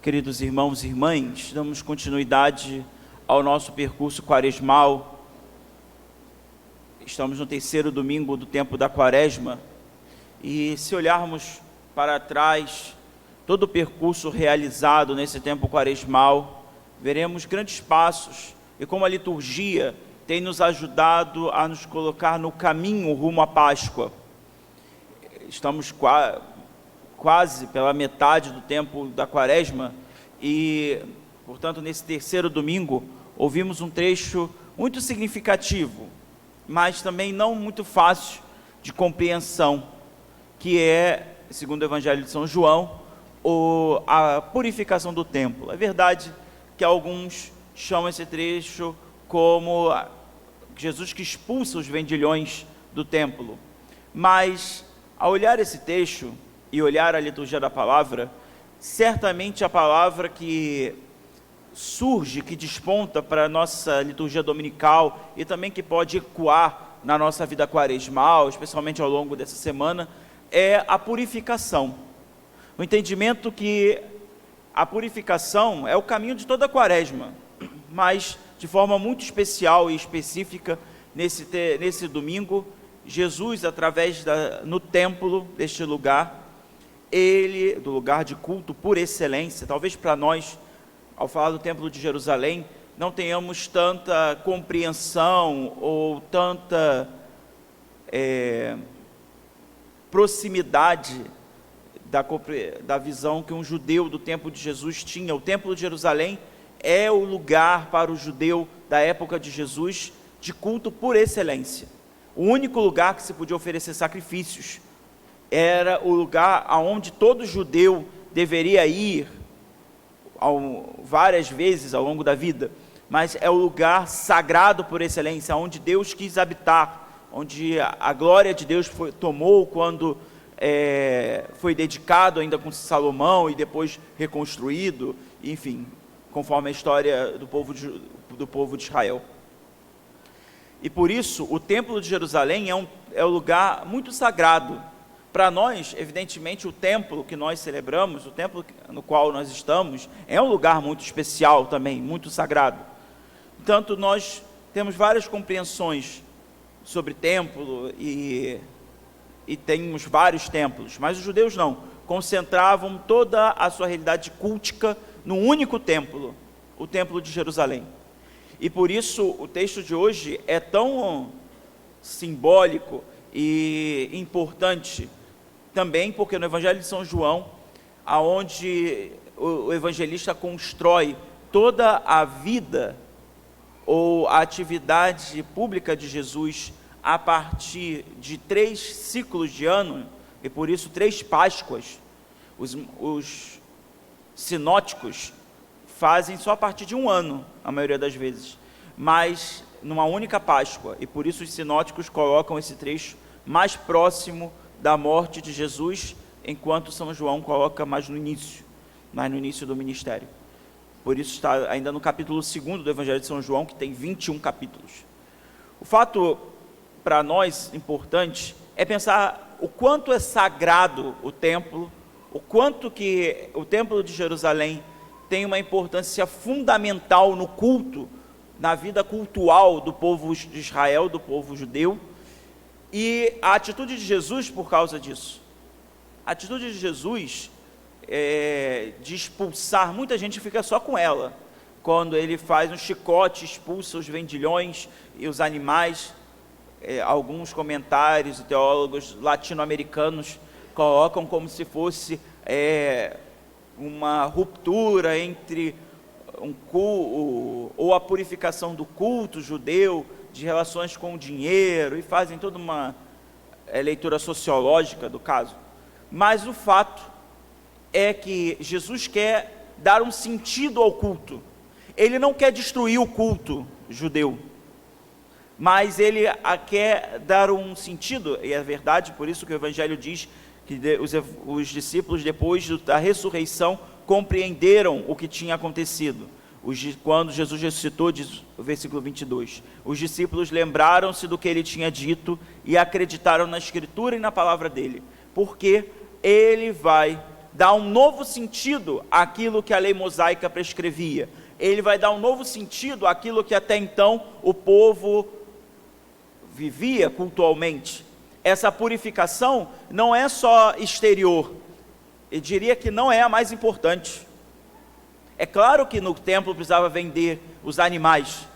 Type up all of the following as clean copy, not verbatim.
Queridos irmãos e irmãs, damos continuidade ao nosso percurso quaresmal. Estamos no terceiro domingo do tempo da Quaresma e, se olharmos para trás, todo o percurso realizado nesse tempo quaresmal, veremos grandes passos e como a liturgia tem nos ajudado a nos colocar no caminho rumo à Páscoa. Estamos quase pela metade do tempo da Quaresma e, portanto, nesse terceiro domingo, ouvimos um trecho muito significativo, mas também não muito fácil de compreensão, que é, segundo o Evangelho de São João, a purificação do templo. É verdade que alguns chamam esse trecho como Jesus que expulsa os vendilhões do templo, mas ao olhar esse trecho e olhar a liturgia da palavra, certamente a palavra que surge, que desponta para a nossa liturgia dominical e também que pode ecoar na nossa vida quaresmal, especialmente ao longo dessa semana, é a purificação. O entendimento que a purificação é o caminho de toda a Quaresma, mas de forma muito especial e específica nesse domingo, Jesus, no templo deste lugar, do lugar de culto por excelência, talvez para nós, ao falar do templo de Jerusalém, não tenhamos tanta compreensão ou tanta proximidade da visão que um judeu do tempo de Jesus tinha. O templo de Jerusalém é o lugar para o judeu da época de Jesus de culto por excelência. O único lugar que se podia oferecer sacrifícios. Era o lugar aonde todo judeu deveria ir várias vezes ao longo da vida, mas é o lugar sagrado por excelência, onde Deus quis habitar, onde a glória de Deus tomou quando foi dedicado ainda com Salomão e depois reconstruído, enfim, conforme a história do povo de Israel. E por isso, o templo de Jerusalém é um lugar muito sagrado. Para nós, evidentemente, o templo que nós celebramos, o templo no qual nós estamos, é um lugar muito especial também, muito sagrado. Portanto, nós temos várias compreensões sobre templo e temos vários templos, mas os judeus não, concentravam toda a sua realidade cultica num único templo, o templo de Jerusalém. E por isso o texto de hoje é tão simbólico e importante, também porque no Evangelho de São João, aonde o evangelista constrói toda a vida ou a atividade pública de Jesus a partir de 3 ciclos de ano, e por isso 3 Páscoas. Os sinóticos fazem só a partir de um ano, a maioria das vezes, mas numa única Páscoa, e por isso os sinóticos colocam esse trecho mais próximo da morte de Jesus, enquanto São João coloca mais no início do ministério. Por isso está ainda no capítulo 2 do Evangelho de São João, que tem 21 capítulos. O fato para nós importante é pensar o quanto é sagrado o templo, o quanto que o templo de Jerusalém tem uma importância fundamental no culto, na vida cultual do povo de Israel, do povo judeu, e a atitude de Jesus por causa disso. A atitude de Jesus de expulsar, muita gente fica só com ela, quando ele faz um chicote, expulsa os vendilhões e os animais. Alguns comentários e teólogos latino-americanos colocam como se fosse uma ruptura entre ou a purificação do culto judeu, de relações com o dinheiro, e fazem toda uma leitura sociológica do caso. Mas o fato é que Jesus quer dar um sentido ao culto. Ele não quer destruir o culto judeu, mas ele quer dar um sentido, e é verdade, por isso que o Evangelho diz que os discípulos, depois da ressurreição, compreenderam o que tinha acontecido. Quando Jesus ressuscitou, diz o versículo 22, os discípulos lembraram-se do que ele tinha dito e acreditaram na Escritura e na palavra dele, porque ele vai dar um novo sentido àquilo que a lei mosaica prescrevia. Ele vai dar um novo sentido àquilo que até então o povo vivia cultualmente. Essa purificação não é só exterior, eu diria que não é a mais importante. É claro que no templo precisava vender os animais.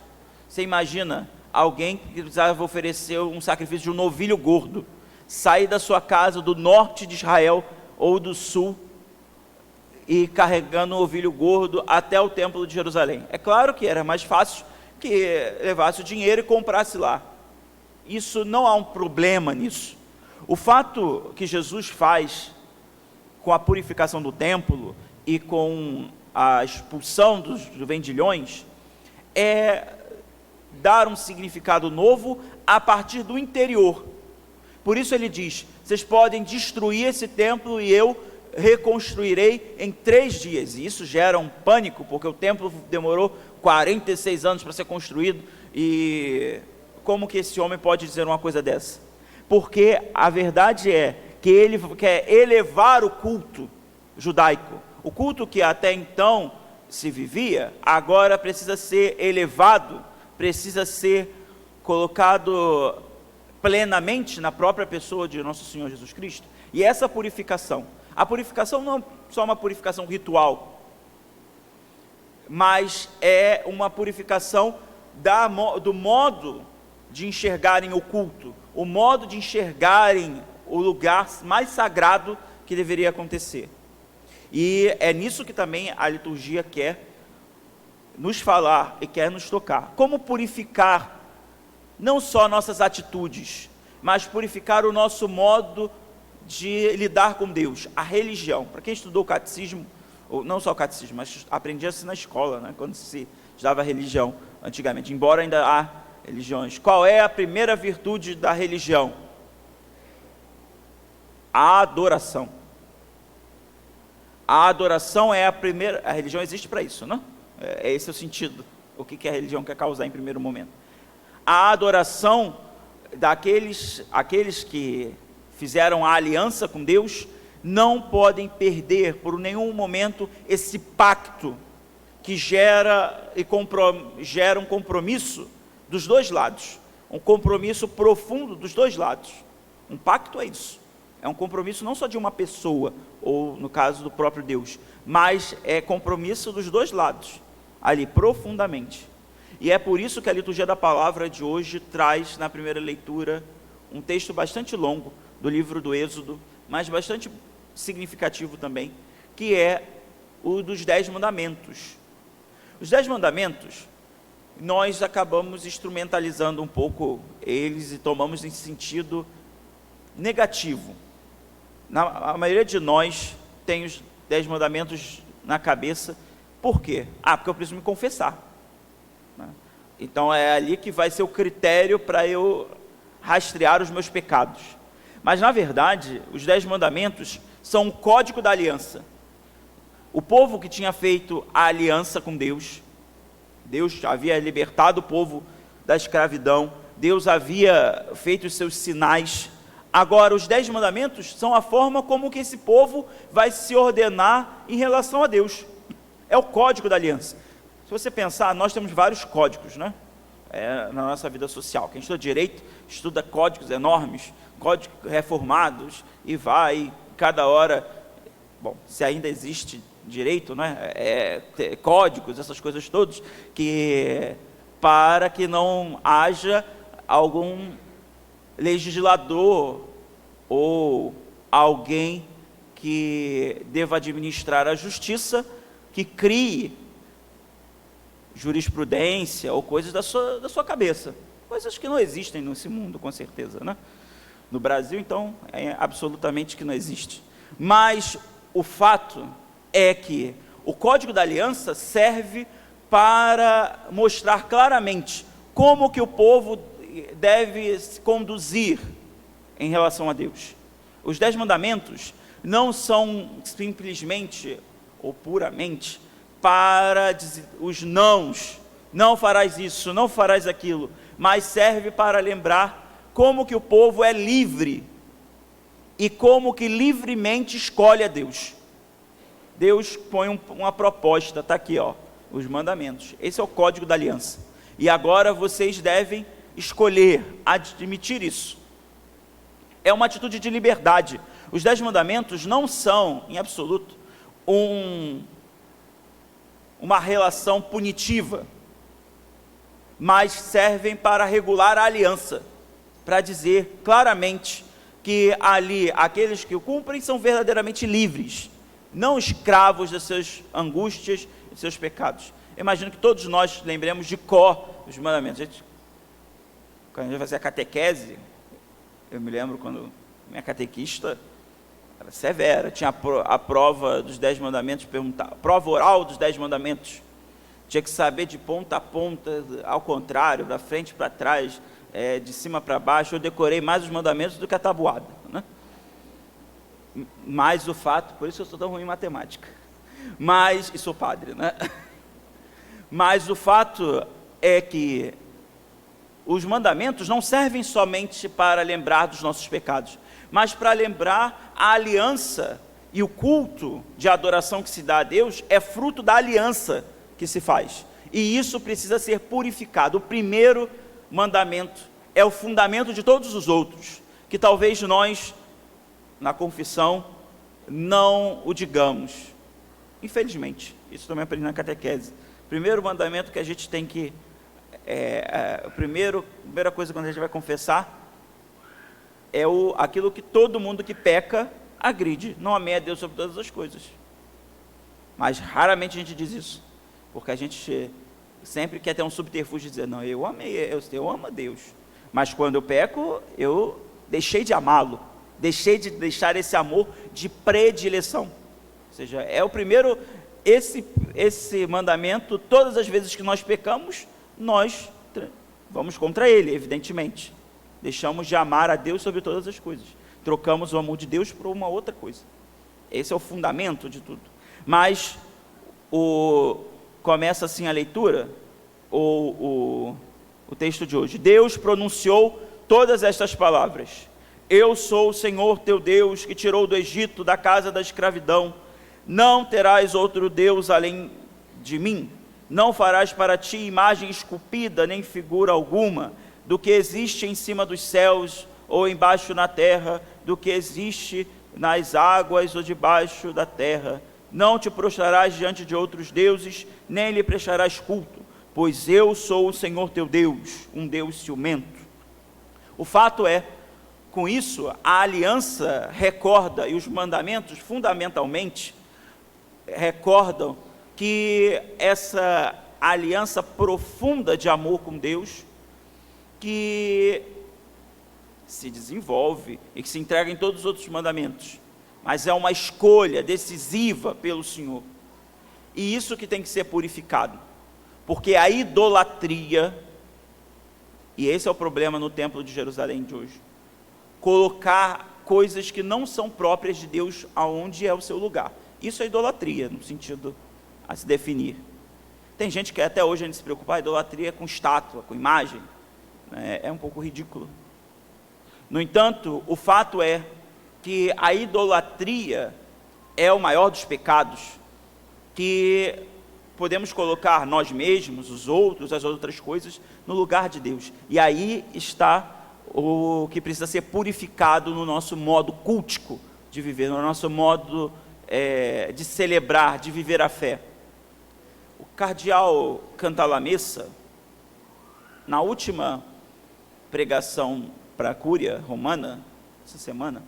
Você imagina alguém que precisava oferecer um sacrifício de um novilho gordo, sair da sua casa do norte de Israel ou do sul e carregando um novilho gordo até o templo de Jerusalém. É claro que era mais fácil que levasse o dinheiro e comprasse lá. Isso não há um problema nisso. O fato que Jesus faz com a purificação do templo e com a expulsão dos vendilhões é dar um significado novo a partir do interior. Por isso ele diz: vocês podem destruir esse templo e eu reconstruirei em 3 dias. E isso gera um pânico, porque o templo demorou 46 anos para ser construído. E como que esse homem pode dizer uma coisa dessa? Porque a verdade é que ele quer elevar o culto judaico. O culto que até então se vivia, agora precisa ser elevado, precisa ser colocado plenamente na própria pessoa de nosso Senhor Jesus Cristo. E essa purificação, a purificação não é só uma purificação ritual, mas é uma purificação do modo de enxergarem o culto, o modo de enxergarem o lugar mais sagrado que deveria acontecer. E é nisso que também a liturgia quer nos falar e quer nos tocar. Como purificar não só nossas atitudes, mas purificar o nosso modo de lidar com Deus, a religião. Para quem estudou o catecismo, ou não só o catecismo, mas aprendia assim na escola, né, quando se estudava religião antigamente, embora ainda há religiões. Qual é a primeira virtude da religião? A adoração. A adoração é a primeira. A religião existe para isso, não? É esse o sentido. O que a religião quer causar em primeiro momento? A adoração aqueles que fizeram a aliança com Deus não podem perder por nenhum momento esse pacto que gera um compromisso dos dois lados, um compromisso profundo dos dois lados. Um pacto é isso, é um compromisso não só de uma pessoa, ou no caso do próprio Deus, mas é compromisso dos dois lados, ali profundamente. E é por isso que a liturgia da palavra de hoje traz na primeira leitura um texto bastante longo do livro do Êxodo, mas bastante significativo também, que é o dos 10 mandamentos. Os 10 mandamentos, nós acabamos instrumentalizando um pouco eles e tomamos em sentido negativo. A maioria de nós tem os 10 mandamentos na cabeça. Por quê? Porque eu preciso me confessar. Então é ali que vai ser o critério para eu rastrear os meus pecados. Mas na verdade, os 10 mandamentos são um código da aliança. O povo que tinha feito a aliança com Deus, Deus havia libertado o povo da escravidão, Deus havia feito os seus sinais. Agora, os 10 mandamentos são a forma como que esse povo vai se ordenar em relação a Deus. É o código da aliança. Se você pensar, nós temos vários códigos, né? Na nossa vida social. Quem estuda direito, estuda códigos enormes, códigos reformados, e vai, cada hora, bom, se ainda existe direito, né? Códigos, essas coisas todas, para que não haja algum legislador ou alguém que deva administrar a justiça, que crie jurisprudência ou coisas da sua cabeça, coisas que não existem nesse mundo, com certeza, né? No Brasil, então, é absolutamente que não existe. Mas o fato é que o Código da Aliança serve para mostrar claramente como que o povo deve se conduzir em relação a Deus. Os 10 mandamentos não são simplesmente ou puramente para dizer os nãos, não farás isso, não farás aquilo, mas serve para lembrar como que o povo é livre e como que livremente escolhe a Deus. Deus põe uma proposta, está aqui, ó, os mandamentos. Esse é o código da aliança. E agora vocês devem escolher admitir isso. É uma atitude de liberdade. Os 10 mandamentos não são, em absoluto, uma relação punitiva, mas servem para regular a aliança, para dizer claramente que ali aqueles que o cumprem são verdadeiramente livres, não escravos das suas angústias e dos seus pecados. Eu imagino que todos nós lembremos de cor os mandamentos. Quando a gente fazia a catequese, eu me lembro quando minha catequista era severa, tinha a prova dos 10 mandamentos, prova oral dos 10 mandamentos, tinha que saber de ponta a ponta, ao contrário, da frente para trás, de cima para baixo. Eu decorei mais os mandamentos do que a tabuada, né? Mas o fato, por isso eu sou tão ruim em matemática, e sou padre, né? Mas o fato é que os mandamentos não servem somente para lembrar dos nossos pecados, mas para lembrar a aliança, e o culto de adoração que se dá a Deus é fruto da aliança que se faz, e isso precisa ser purificado. O primeiro mandamento é o fundamento de todos os outros, que talvez nós, na confissão, não o digamos, infelizmente. Isso também aprendi na catequese. O primeiro mandamento que a gente tem que, a primeira coisa quando a gente vai confessar, é aquilo que todo mundo que peca agride: não amei a Deus sobre todas as coisas. Mas raramente a gente diz isso, porque a gente sempre quer ter um subterfúgio de dizer: não, eu amo a Deus, mas quando eu peco, eu deixei de amá-lo, deixei de deixar esse amor de predileção. Ou seja, é o primeiro, esse mandamento. Todas as vezes que nós pecamos, nós vamos contra ele, evidentemente, deixamos de amar a Deus sobre todas as coisas, trocamos o amor de Deus por uma outra coisa. Esse é o fundamento de tudo. Mas começa assim a leitura, o texto de hoje: Deus pronunciou todas estas palavras: eu sou o Senhor teu Deus, que tirou do Egito, da casa da escravidão. Não terás outro Deus além de mim. Não farás para ti imagem esculpida, nem figura alguma, do que existe em cima dos céus, ou embaixo na terra, do que existe nas águas ou debaixo da terra. Não te prostrarás diante de outros deuses, nem lhe prestarás culto, pois eu sou o Senhor teu Deus, um Deus ciumento. O fato é, com isso, a aliança recorda, e os mandamentos fundamentalmente recordam, que essa aliança profunda de amor com Deus, que se desenvolve e que se entrega em todos os outros mandamentos, mas é uma escolha decisiva pelo Senhor, e isso que tem que ser purificado, porque a idolatria, e esse é o problema no templo de Jerusalém de hoje, colocar coisas que não são próprias de Deus aonde é o seu lugar. Isso é idolatria, no sentido a se definir. Tem gente que até hoje a gente se preocupa: a idolatria com estátua, com imagem, é um pouco ridículo. No entanto, o fato é que a idolatria é o maior dos pecados, que podemos colocar nós mesmos, os outros, as outras coisas, no lugar de Deus. E aí está o que precisa ser purificado no nosso modo cultico de viver, no nosso modo de celebrar, de viver a fé. O cardeal Cantalamessa, na última pregação para a Cúria Romana, essa semana,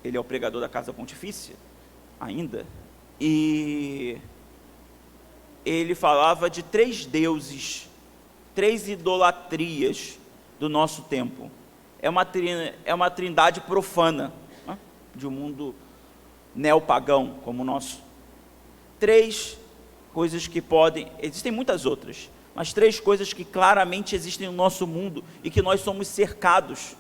ele é o pregador da Casa Pontifícia ainda, e ele falava de 3 deuses, 3 idolatrias do nosso tempo. É uma trindade profana, né, de um mundo neopagão como o nosso. 3 coisas que existem muitas outras, mas 3 coisas que claramente existem no nosso mundo e que nós somos cercados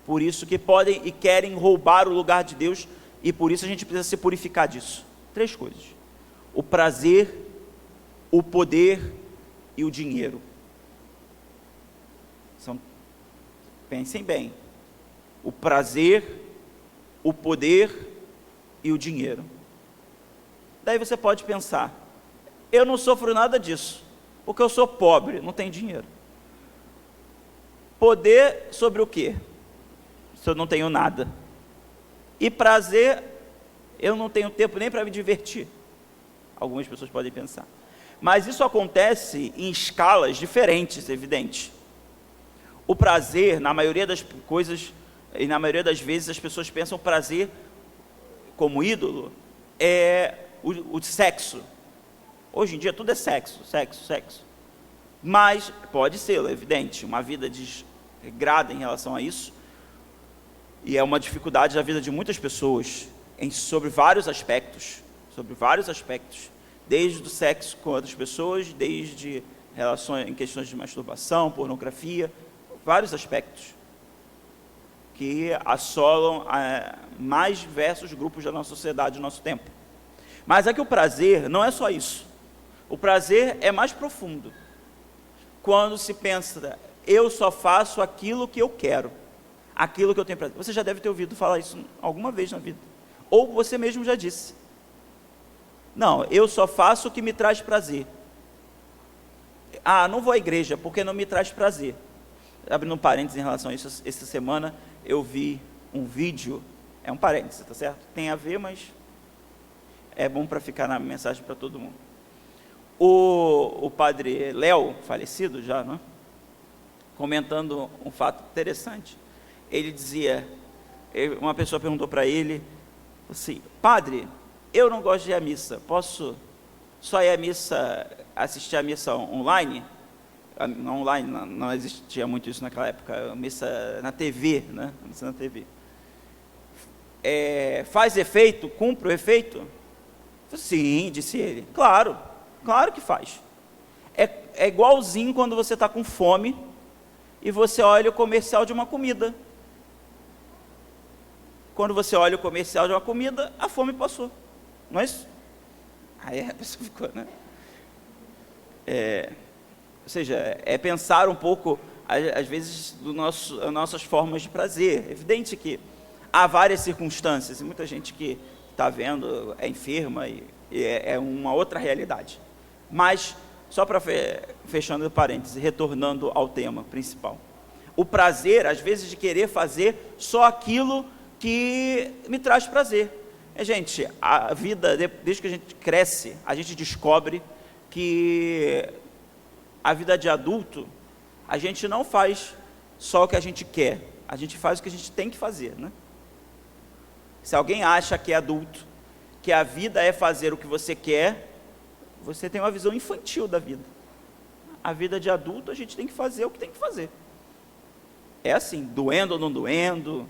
por isso, que podem e querem roubar o lugar de Deus, e por isso a gente precisa se purificar disso. 3 coisas: o prazer, o poder e o dinheiro. Pensem bem: o prazer, o poder e o dinheiro. Daí você pode pensar, eu não sofro nada disso, porque eu sou pobre, não tenho dinheiro. Poder sobre o quê? Se eu não tenho nada. E prazer, eu não tenho tempo nem para me divertir. Algumas pessoas podem pensar. Mas isso acontece em escalas diferentes, evidente. O prazer, na maioria das coisas, e na maioria das vezes as pessoas pensam o prazer como ídolo, é o sexo. Hoje em dia tudo é sexo, sexo, sexo. Mas pode ser, é evidente, uma vida desregrada em relação a isso, e é uma dificuldade da vida de muitas pessoas, sobre vários aspectos, desde o sexo com outras pessoas, desde relações em questões de masturbação, pornografia, vários aspectos que assolam mais diversos grupos da nossa sociedade no nosso tempo. Mas é que o prazer não é só isso. O prazer é mais profundo. Quando se pensa, eu só faço aquilo que eu quero, aquilo que eu tenho prazer. Você já deve ter ouvido falar isso alguma vez na vida. Ou você mesmo já disse. Não, eu só faço o que me traz prazer. Não vou à igreja porque não me traz prazer. Abrindo um parênteses em relação a isso, essa semana eu vi um vídeo, é um parênteses, tá certo? Tem a ver, mas é bom para ficar na mensagem para todo mundo. O padre Léo, falecido já, não é? Comentando um fato interessante, ele dizia, uma pessoa perguntou para ele, assim, padre, eu não gosto de ir à missa, posso só ir à missa, assistir a missa online? Não online, não existia muito isso naquela época, missa na TV, né? Missa na TV. Faz efeito? Cumpre o efeito? Sim, disse ele. Claro que faz. É igualzinho quando você está com fome e você olha o comercial de uma comida. Quando você olha o comercial de uma comida, a fome passou. Não é isso? Aí a pessoa ficou, né? Ou seja, é pensar um pouco, às vezes, as nossas formas de prazer. É evidente que há várias circunstâncias, e muita gente que está vendo é enferma, e é uma outra realidade. Mas, só para fechando o parênteses, retornando ao tema principal. O prazer, às vezes, de querer fazer só aquilo que me traz prazer. Gente, a vida, desde que a gente cresce, a gente descobre que a vida de adulto, a gente não faz só o que a gente quer, a gente faz o que a gente tem que fazer, né? Se alguém acha que é adulto, que a vida é fazer o que você quer, você tem uma visão infantil da vida. A vida de adulto, a gente tem que fazer o que tem que fazer. É assim, doendo ou não doendo,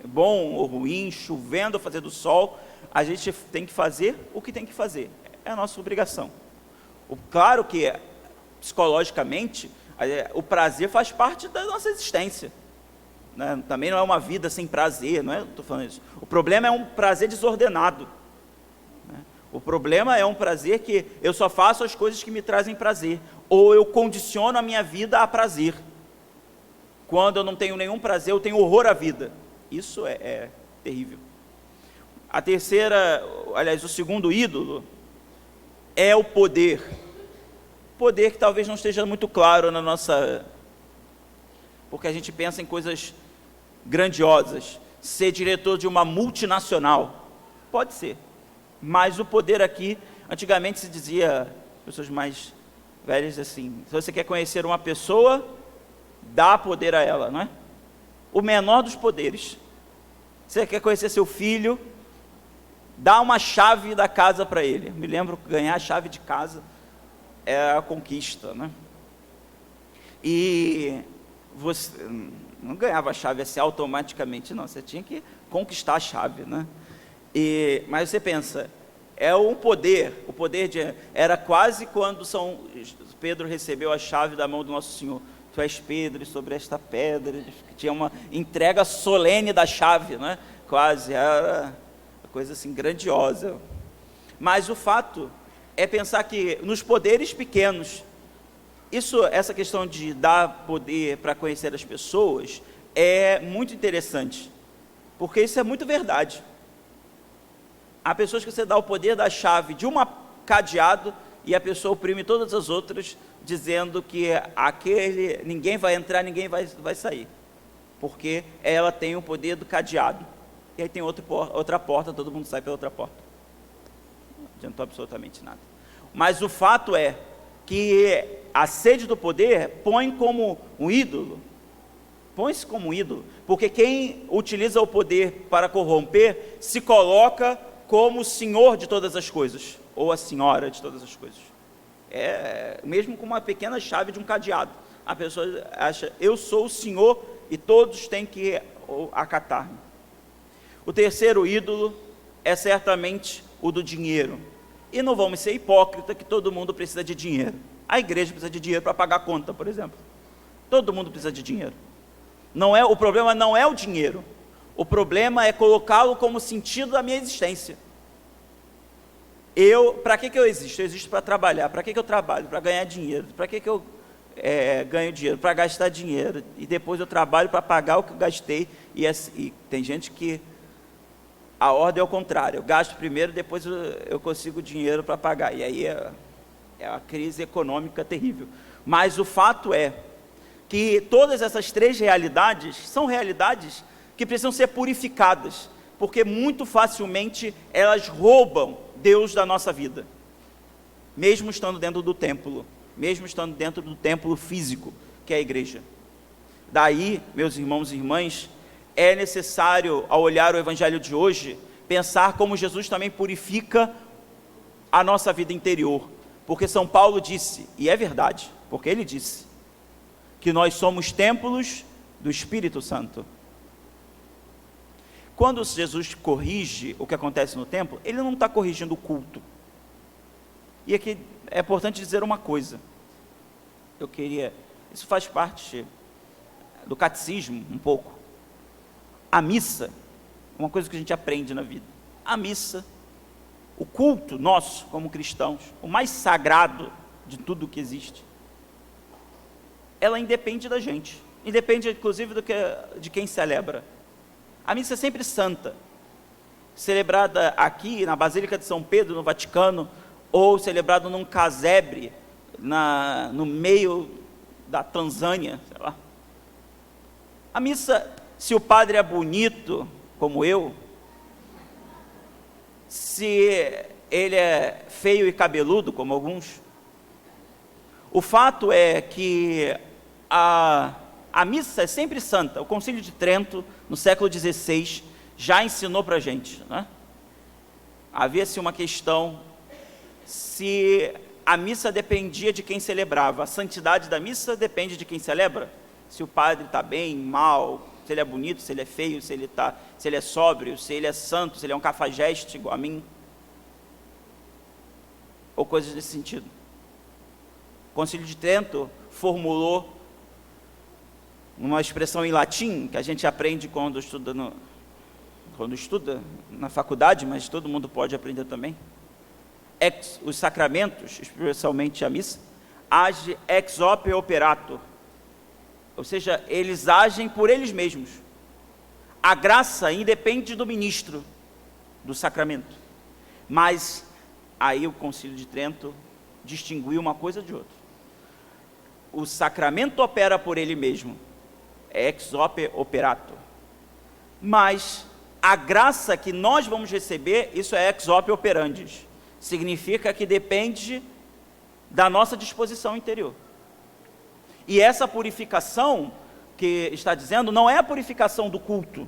bom ou ruim, chovendo ou fazendo sol, a gente tem que fazer o que tem que fazer. É a nossa obrigação. Claro que, psicologicamente, o prazer faz parte da nossa existência. Né? Também não é uma vida sem prazer, não estou falando isso. O problema é um prazer desordenado. Né? O problema é um prazer que eu só faço as coisas que me trazem prazer, ou eu condiciono a minha vida a prazer. Quando eu não tenho nenhum prazer, eu tenho horror à vida. Isso é terrível. A terceira, aliás, o segundo ídolo é o poder. Poder que talvez não esteja muito claro na nossa... Porque a gente pensa em coisas grandiosas. Ser diretor de uma multinacional. Pode ser. Mas o poder aqui, antigamente se dizia, pessoas mais velhas assim, se você quer conhecer uma pessoa, dá poder a ela, não é? O menor dos poderes. Você quer conhecer seu filho, dá uma chave da casa para ele. Me lembro que ganhar a chave de casa é a conquista, né? E você não ganhava a chave assim automaticamente, não. Você tinha que conquistar a chave, né? Mas você pensa, é um poder, o poder era quase quando São Pedro recebeu a chave da mão do Nosso Senhor. Tu és Pedro, e sobre esta pedra, tinha uma entrega solene da chave, né? Quase, era uma coisa assim grandiosa. Mas o fato é pensar que nos poderes pequenos, essa questão de dar poder para conhecer as pessoas, é muito interessante, porque isso é muito verdade. Há pessoas que você dá o poder da chave de um cadeado e a pessoa oprime todas as outras, dizendo que ninguém vai entrar, ninguém vai sair, porque ela tem o poder do cadeado. E aí tem outra porta, todo mundo sai pela outra porta. Não adiantou absolutamente nada. Mas o fato é que a sede do poder põe como um ídolo, põe-se como um ídolo, porque quem utiliza o poder para corromper se coloca como o senhor de todas as coisas, ou a senhora de todas as coisas. Mesmo com uma pequena chave de um cadeado, a pessoa acha, eu sou o senhor e todos têm que acatar-me. O terceiro ídolo é certamente o do dinheiro. E não vamos ser hipócritas que todo mundo precisa de dinheiro. A igreja precisa de dinheiro para pagar a conta, por exemplo. Todo mundo precisa de dinheiro. O problema não é o dinheiro. O problema é colocá-lo como sentido da minha existência. Para que eu existo? Eu existo para trabalhar. Para que eu trabalho? Para ganhar dinheiro. Para que eu ganho dinheiro? Para gastar dinheiro. E depois eu trabalho para pagar o que eu gastei. E tem gente que a ordem é ao contrário. Eu gasto primeiro, depois eu consigo dinheiro para pagar. E aí é uma crise econômica terrível. Mas o fato é que todas essas três realidades são realidades que precisam ser purificadas, porque muito facilmente elas roubam Deus da nossa vida, mesmo estando dentro do templo, mesmo estando dentro do templo físico, que é a igreja. Daí, meus irmãos e irmãs, é necessário, ao olhar o evangelho de hoje, pensar como Jesus também purifica a nossa vida interior, porque São Paulo disse, e é verdade, porque ele disse, que nós somos templos do Espírito Santo. Quando Jesus corrige o que acontece no templo, ele não está corrigindo o culto. E aqui é importante dizer uma coisa, isso faz parte do catecismo um pouco. A missa, uma coisa que a gente aprende na vida, a missa, o culto nosso como cristãos, o mais sagrado de tudo que existe, ela independe da gente, independe inclusive de quem celebra. A missa é sempre santa, celebrada aqui na Basílica de São Pedro, no Vaticano, ou celebrada num casebre, no meio da Tanzânia, sei lá. A missa, se o padre é bonito, como eu, se ele é feio e cabeludo, como alguns, o fato é que a missa é sempre santa. O Concílio de Trento, no século XVI, já ensinou para a gente, né? Havia-se uma questão se a missa dependia de quem celebrava. A santidade da missa depende de quem celebra. Se o padre está bem, mal, se ele é bonito, se ele é feio, se ele é sóbrio, se ele é santo, se ele é um cafajeste igual a mim, ou coisas desse sentido. O Concílio de Trento formulou uma expressão em latim, que a gente aprende quando estuda na faculdade, mas todo mundo pode aprender também. Os sacramentos, especialmente a missa, age ex opere operato, ou seja, eles agem por eles mesmos. A graça independe do ministro do sacramento, mas aí o Concílio de Trento distinguiu uma coisa de outra. O sacramento opera por ele mesmo, é ex opere operato, mas a graça que nós vamos receber, isso é ex opere operandi, significa que depende da nossa disposição interior. E essa purificação que está dizendo, não é a purificação do culto,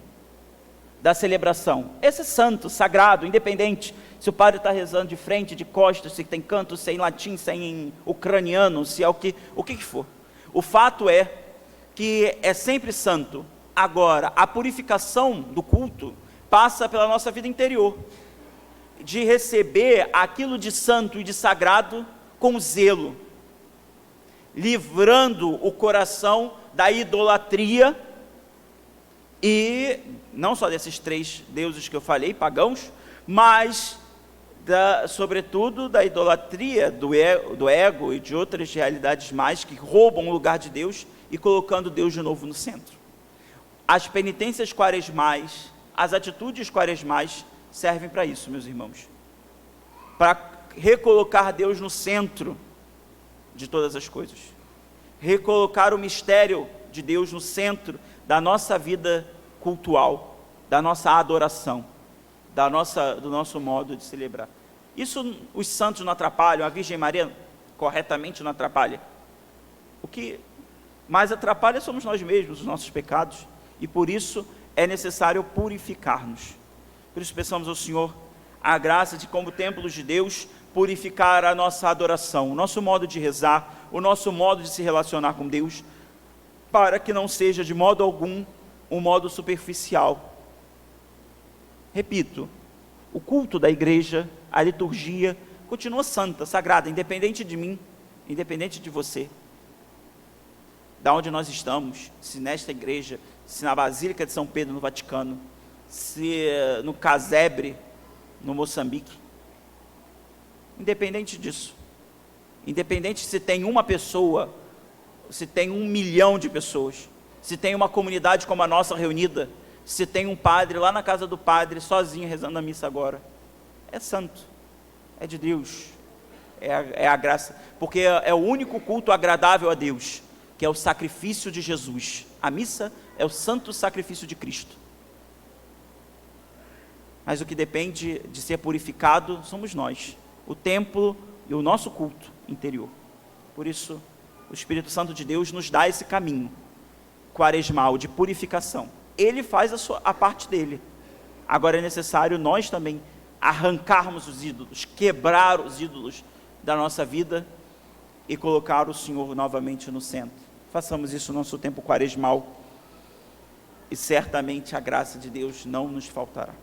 da celebração. Esse é santo, sagrado, independente se o padre está rezando de frente, de costas, se tem canto, se é em latim, se é em ucraniano, se é o que for. O fato é que é sempre santo. Agora, a purificação do culto passa pela nossa vida interior, de receber aquilo de santo e de sagrado com zelo, livrando o coração da idolatria, e não só desses três deuses que eu falei, pagãos, mas sobretudo da idolatria do ego e de outras realidades mais que roubam o lugar de Deus e colocando Deus de novo no centro. As penitências quaresmais, as atitudes quaresmais servem para isso, meus irmãos, para recolocar Deus no centro de todas as coisas, recolocar o mistério de Deus no centro da nossa vida cultual, da nossa adoração, do nosso modo de celebrar. Isso os santos não atrapalham, a Virgem Maria corretamente não atrapalha. O que mais atrapalha somos nós mesmos, os nossos pecados, e por isso é necessário purificar-nos. Por isso peçamos ao Senhor a graça de, como templos de Deus, purificar a nossa adoração, o nosso modo de rezar, o nosso modo de se relacionar com Deus, para que não seja de modo algum um modo superficial. Repito, o culto da igreja, a liturgia, continua santa, sagrada, independente de mim, independente de você, da onde nós estamos, se nesta igreja, se na Basílica de São Pedro, no Vaticano, se no Casebre, no Moçambique. Independente disso, independente se tem uma pessoa, se tem 1 milhão de pessoas, se tem uma comunidade como a nossa reunida, se tem um padre lá na casa do padre, sozinho rezando a missa agora, é santo, é de Deus, é a graça, porque é o único culto agradável a Deus, que é o sacrifício de Jesus. A missa é o santo sacrifício de Cristo. Mas o que depende de ser purificado somos nós, o templo e o nosso culto interior. Por isso, o Espírito Santo de Deus nos dá esse caminho quaresmal de purificação. Ele faz a parte dele. Agora é necessário nós também arrancarmos os ídolos, quebrar os ídolos da nossa vida e colocar o Senhor novamente no centro. Façamos isso no nosso tempo quaresmal e certamente a graça de Deus não nos faltará.